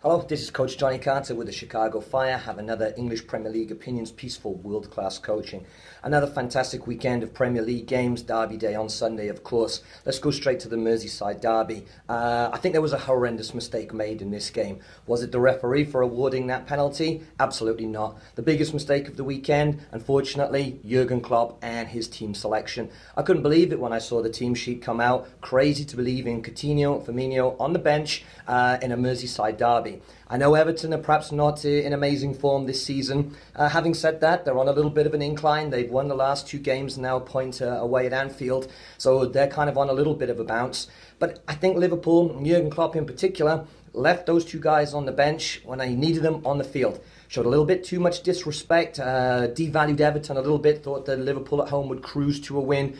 Hello, this is Coach Jonny Carter with the Chicago Fire. Have another English Premier League opinions piece for world-class coaching. Another fantastic weekend of Premier League games, Derby Day on Sunday, of course. Let's go straight to the Merseyside Derby. I think there was a horrendous mistake made in this game. Was it the referee for awarding that penalty? Absolutely not. The biggest mistake of the weekend, unfortunately, Jurgen Klopp and his team selection. I couldn't believe it when I saw the team sheet come out. Crazy to believe in Coutinho, Firmino on the bench in a Merseyside derby. I know Everton are perhaps not in amazing form this season. Having said that, they're on a little bit of an incline. They've won the last two games, now a point away at Anfield, so they're kind of on a little bit of a bounce. But I think Liverpool, and Jurgen Klopp in particular, left those two guys on the bench when they needed them on the field. Showed a little bit too much disrespect, devalued Everton a little bit, thought that Liverpool at home would cruise to a win,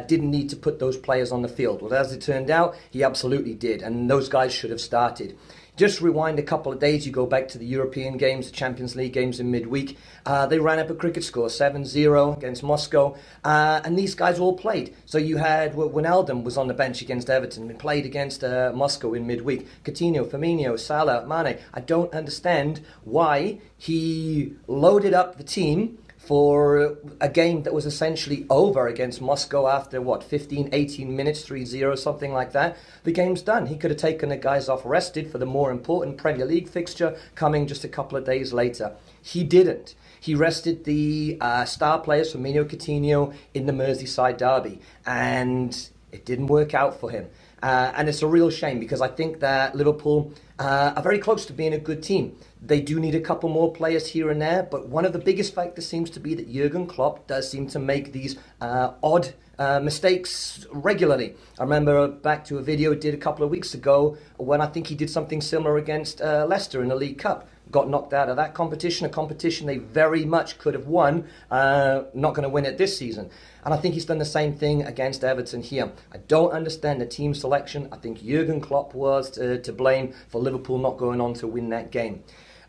didn't need to put those players on the field. Well, as it turned out, he absolutely did, and those guys should have started. Just rewind a couple of days, you go back to the European games, the Champions League games in midweek. They ran up a cricket score, 7-0 against Moscow, and these guys all played. So you had Wijnaldum was on the bench against Everton and played against Moscow in midweek. Coutinho, Firmino, Salah, Mane. I don't understand why he loaded up the team for a game that was essentially over against Moscow after, 15, 18 minutes, 3-0, something like that. The game's done. He could have taken the guys off rested for the more important Premier League fixture coming just a couple of days later. He didn't. He rested the star players, Firmino, Coutinho, in the Merseyside derby, and it didn't work out for him. And it's a real shame because I think that Liverpool are very close to being a good team. They do need a couple more players here and there, but one of the biggest factors seems to be that Jurgen Klopp does seem to make these odd mistakes regularly. I remember back to a video he did a couple of weeks ago when I think he did something similar against Leicester in the League Cup. Got knocked out of that competition, a competition they very much could have won, not going to win it this season. And I think he's done the same thing against Everton here. I don't understand the team selection. I think Jurgen Klopp was to blame for Liverpool not going on to win that game.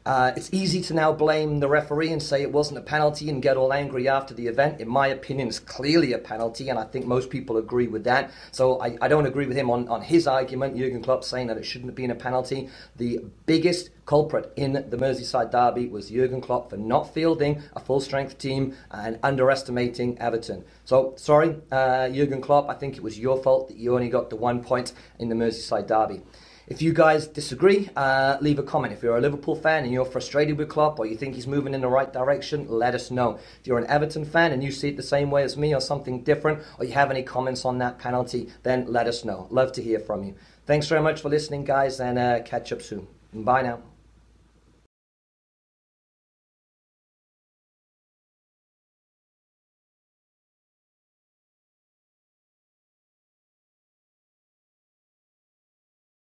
It's easy to now blame the referee and say it wasn't a penalty and get all angry after the event. In my opinion, it's clearly a penalty, and I think most people agree with that. So I don't agree with him on his argument, Jurgen Klopp saying that it shouldn't have been a penalty. The biggest culprit in the Merseyside derby was Jurgen Klopp for not fielding a full-strength team and underestimating Everton. So, sorry, Jurgen Klopp, I think it was your fault that you only got the 1 point in the Merseyside derby. If you guys disagree, leave a comment. If you're a Liverpool fan and you're frustrated with Klopp or you think he's moving in the right direction, let us know. If you're an Everton fan and you see it the same way as me or something different, or you have any comments on that penalty, then let us know. Love to hear from you. Thanks very much for listening, guys, and catch up soon. Bye now.